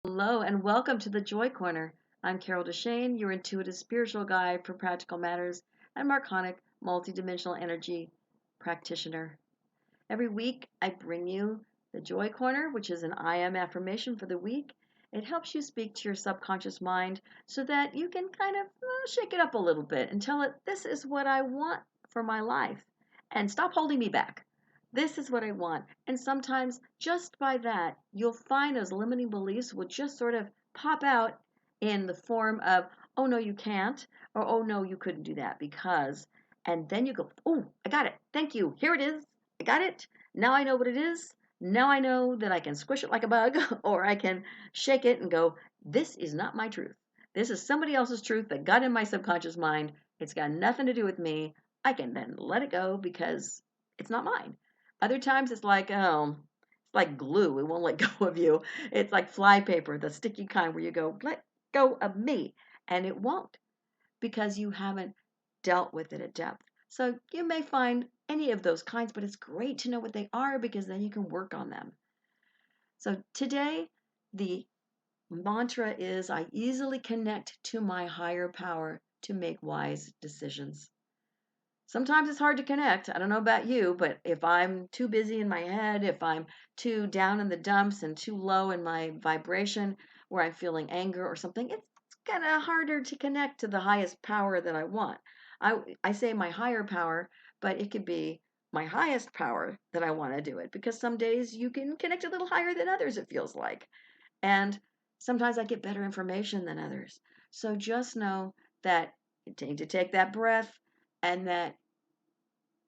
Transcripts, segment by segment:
Hello and welcome to the Joy Corner. I'm Carol DeChaine, your intuitive spiritual guide for practical matters and Marconic multidimensional energy practitioner. Every week I bring you the Joy Corner, which is an I AM affirmation for the week. It helps you speak to your subconscious mind so that you can kind of shake it up a little bit and tell it, this is what I want for my life. And stop holding me back. This is what I want. And sometimes just by that, you'll find those limiting beliefs will just sort of pop out in the form of, oh no, you can't, or oh no, you couldn't do that because, and then you go, oh, I got it. Thank you. Here it is. I got it. Now I know what it is. Now I know that I can squish it like a bug, or I can shake it and go, this is not my truth. This is somebody else's truth that got in my subconscious mind. It's got nothing to do with me. I can then let it go because it's not mine. Other times it's like glue. It won't let go of you. It's like flypaper, the sticky kind where you go, let go of me. And it won't because you haven't dealt with it at depth. So you may find any of those kinds, but it's great to know what they are because then you can work on them. So today, the mantra is I easily connect to my higher power to make wise decisions. Sometimes it's hard to connect. I don't know about you, but if I'm too busy in my head, if I'm too down in the dumps and too low in my vibration where I'm feeling anger or something, it's kind of harder to connect to the highest power that I want. I say my higher power, but it could be my highest power that I want to do it because some days you can connect a little higher than others, it feels like. And sometimes I get better information than others. So just know that you need to take that breath and that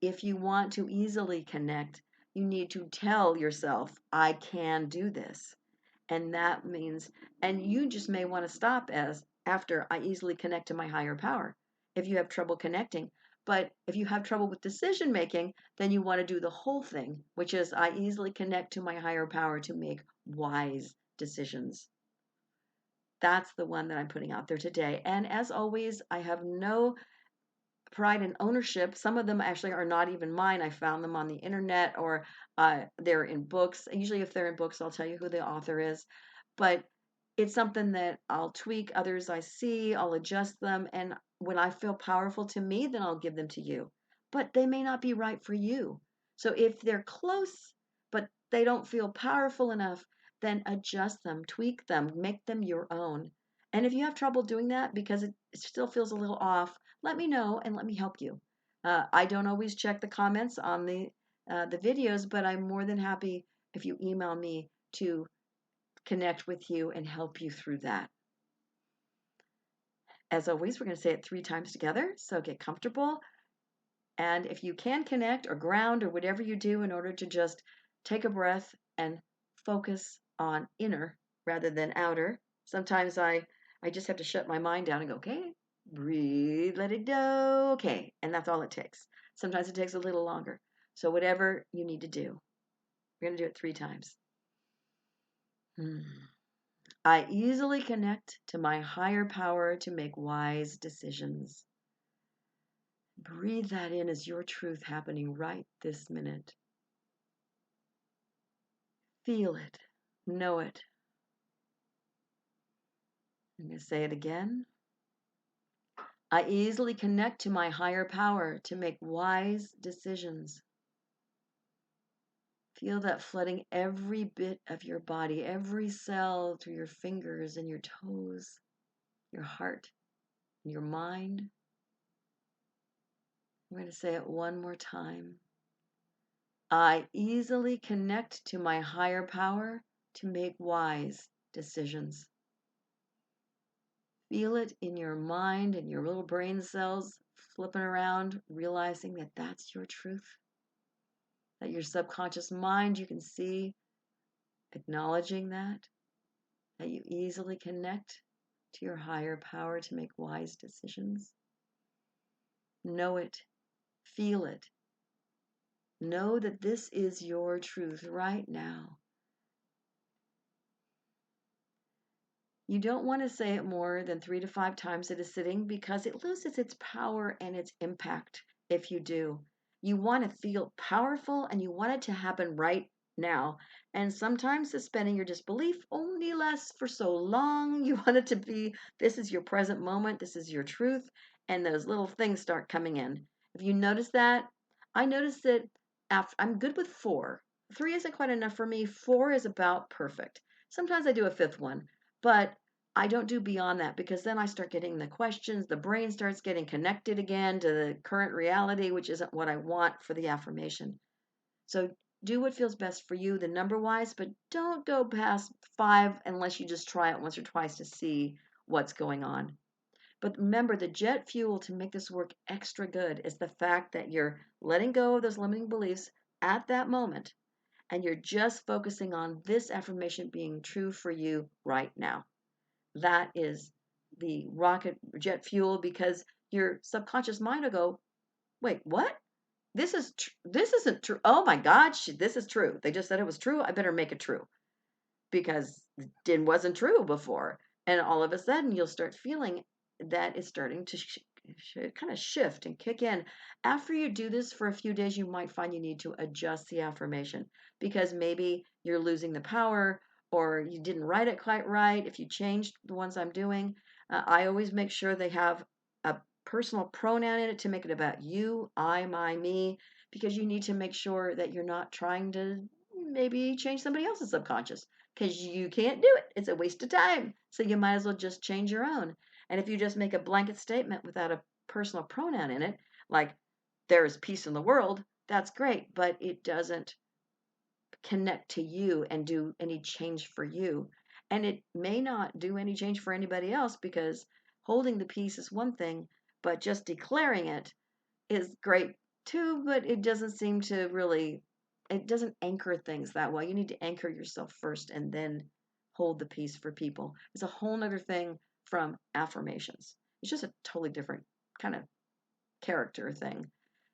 if you want to easily connect, you need to tell yourself, I can do this. And that means, and you just may want to stop as after I easily connect to my higher power if you have trouble connecting. But if you have trouble with decision making, then you want to do the whole thing, which is I easily connect to my higher power to make wise decisions. That's the one that I'm putting out there today. And as always, I have no pride and ownership. Some of them actually are not even mine. I found them on the internet or they're in books. Usually, if they're in books, I'll tell you who the author is. But it's something that I'll tweak. Others I see, I'll adjust them. And when I feel powerful to me, then I'll give them to you. But they may not be right for you. So if they're close, but they don't feel powerful enough, then adjust them, tweak them, make them your own. And if you have trouble doing that because it still feels a little off, let me know and let me help you. I don't always check the comments on the videos, but I'm more than happy if you email me to connect with you and help you through that. As always, we're going to say it 3 times together, so get comfortable. And if you can connect or ground or whatever you do in order to just take a breath and focus on inner rather than outer, sometimes I just have to shut my mind down and go, okay, breathe, let it go. Okay. And that's all it takes. Sometimes it takes a little longer. So whatever you need to do, we're going to do it 3 times. I easily connect to my higher power to make wise decisions. Breathe that in as your truth happening right this minute. Feel it. Know it. I'm going to say it again. I easily connect to my higher power to make wise decisions. Feel that flooding every bit of your body, every cell through your fingers and your toes, your heart, and your mind. I'm going to say it one more time. I easily connect to my higher power to make wise decisions. Feel it in your mind and your little brain cells flipping around, realizing that that's your truth. That your subconscious mind, you can see, acknowledging that you easily connect to your higher power to make wise decisions. Know it, feel it. Know that this is your truth right now. You don't want to say it more than 3 to 5 times at a sitting because it loses its power and its impact if you do. You want to feel powerful and you want it to happen right now. And sometimes suspending your disbelief only lasts for so long. You want it to be this is your present moment, this is your truth, and those little things start coming in. If you notice that, I noticed that after I'm good with 4. 3 isn't quite enough for me. 4 is about perfect. Sometimes I do a 5th one, but I don't do beyond that because then I start getting the questions, the brain starts getting connected again to the current reality, which isn't what I want for the affirmation. So do what feels best for you, the number wise, but don't go past 5 unless you just try it once or twice to see what's going on. But remember, the jet fuel to make this work extra good is the fact that you're letting go of those limiting beliefs at that moment and you're just focusing on this affirmation being true for you right now. That is the rocket jet fuel because your subconscious mind will go, wait, what? This isn't true. Oh my God, this is true. They just said it was true. I better make it true because it wasn't true before. And all of a sudden, you'll start feeling that it's starting to kind of shift and kick in. After you do this for a few days, you might find you need to adjust the affirmation because maybe you're losing the power or you didn't write it quite right. If you changed the ones I'm doing, I always make sure they have a personal pronoun in it to make it about you, I, my, me, because you need to make sure that you're not trying to maybe change somebody else's subconscious because you can't do it. It's a waste of time. So you might as well just change your own. And if you just make a blanket statement without a personal pronoun in it, like there is peace in the world, that's great, but it doesn't connect to you and do any change for you. And it may not do any change for anybody else because holding the peace is one thing, but just declaring it is great too, but it doesn't seem to really, it doesn't anchor things that well. You need to anchor yourself first and then hold the peace for people. It's a whole nother thing from affirmations. It's just a totally different kind of character thing.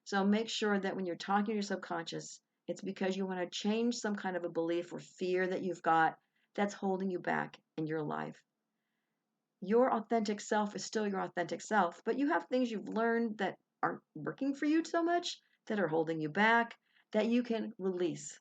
So make sure that when you're talking to your subconscious, it's because you want to change some kind of a belief or fear that you've got that's holding you back in your life. Your authentic self is still your authentic self, but you have things you've learned that aren't working for you so much, that are holding you back, that you can release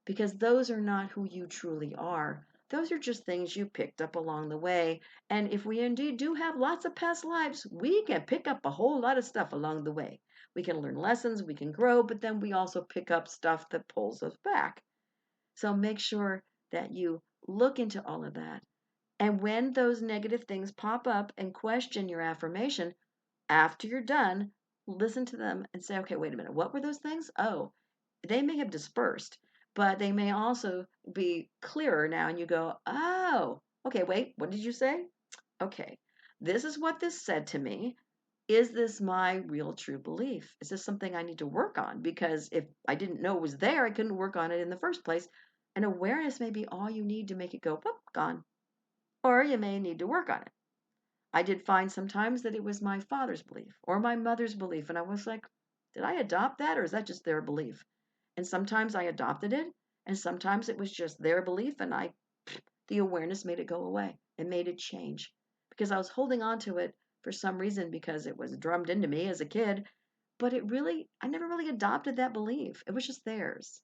because those are not who you truly are. Those are just things you picked up along the way. And if we indeed do have lots of past lives, we can pick up a whole lot of stuff along the way. We can learn lessons, we can grow, but then we also pick up stuff that pulls us back. So make sure that you look into all of that. And when those negative things pop up and question your affirmation, after you're done, listen to them and say, okay, wait a minute, what were those things? Oh, they may have dispersed, but they may also be clearer now. And you go, oh, okay, wait, what did you say? Okay, this is what this said to me. Is this my real true belief? Is this something I need to work on? Because if I didn't know it was there, I couldn't work on it in the first place. And awareness may be all you need to make it go, whoop, gone. Or you may need to work on it. I did find sometimes that it was my father's belief or my mother's belief. And I was like, did I adopt that or is that just their belief? And sometimes I adopted it and sometimes it was just their belief and the awareness made it go away. It made it change because I was holding on to it for some reason because it was drummed into me as a kid. But I never really adopted that belief. It was just theirs.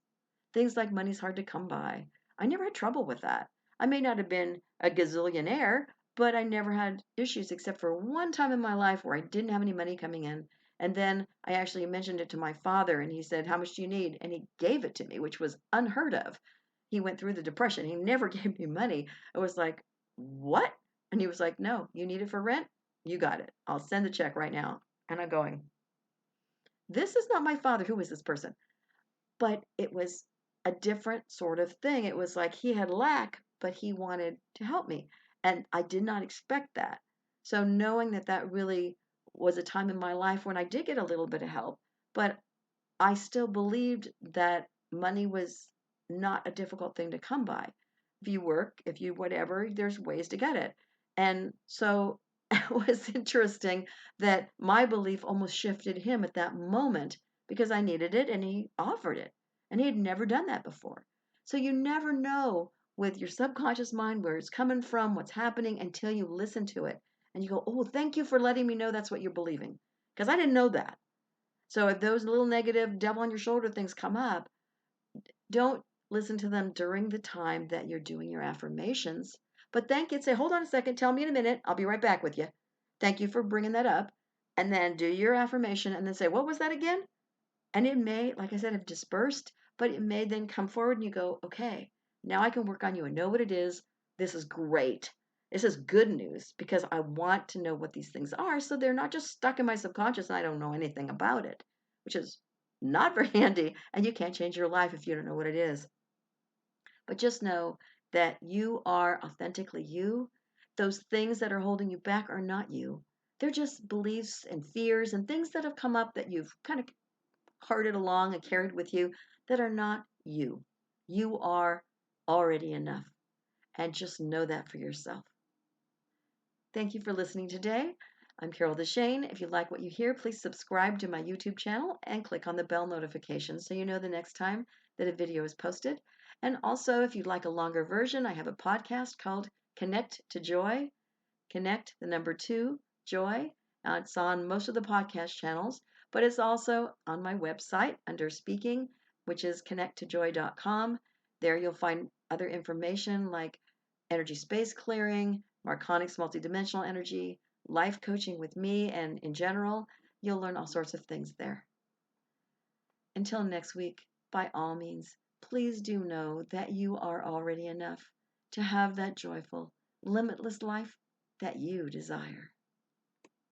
Things like money's hard to come by. I never had trouble with that. I may not have been a gazillionaire, but I never had issues except for one time in my life where I didn't have any money coming in. And then I actually mentioned it to my father and he said, how much do you need? And he gave it to me, which was unheard of. He went through the depression. He never gave me money. I was like, what? And he was like, no, you need it for rent? You got it. I'll send the check right now. And I'm going, this is not my father. Who is this person? But it was a different sort of thing. It was like he had lack, but he wanted to help me. And I did not expect that. So knowing that that really was a time in my life when I did get a little bit of help, but I still believed that money was not a difficult thing to come by. If you work, if you whatever, there's ways to get it. And so it was interesting that my belief almost shifted him at that moment because I needed it and he offered it. And he had never done that before. So you never know with your subconscious mind where it's coming from, what's happening until you listen to it. And you go, oh, thank you for letting me know that's what you're believing. Because I didn't know that. So if those little negative devil on your shoulder things come up, don't listen to them during the time that you're doing your affirmations, but thank it. Say, hold on a second, tell me in a minute. I'll be right back with you. Thank you for bringing that up. And then do your affirmation and then say, what was that again? And it may, like I said, have dispersed, but it may then come forward and you go, okay, now I can work on you and know what it is. This is great. This is good news because I want to know what these things are so they're not just stuck in my subconscious and I don't know anything about it, which is not very handy. And you can't change your life if you don't know what it is. But just know that you are authentically you. Those things that are holding you back are not you. They're just beliefs and fears and things that have come up that you've kind of carted along and carried with you that are not you. You are already enough. And just know that for yourself. Thank you for listening today. I'm Carol DeChaine. If you like what you hear, please subscribe to my YouTube channel and click on the bell notification so you know the next time that a video is posted. And also, if you'd like a longer version, I have a podcast called Connect to Joy. Connect, the number 2, Joy. It's on most of the podcast channels, but it's also on my website under speaking, which is connecttojoy.com. There you'll find other information like energy space clearing, Marconics multidimensional energy, life coaching with me, and in general, you'll learn all sorts of things there. Until next week, by all means, please do know that you are already enough to have that joyful, limitless life that you desire.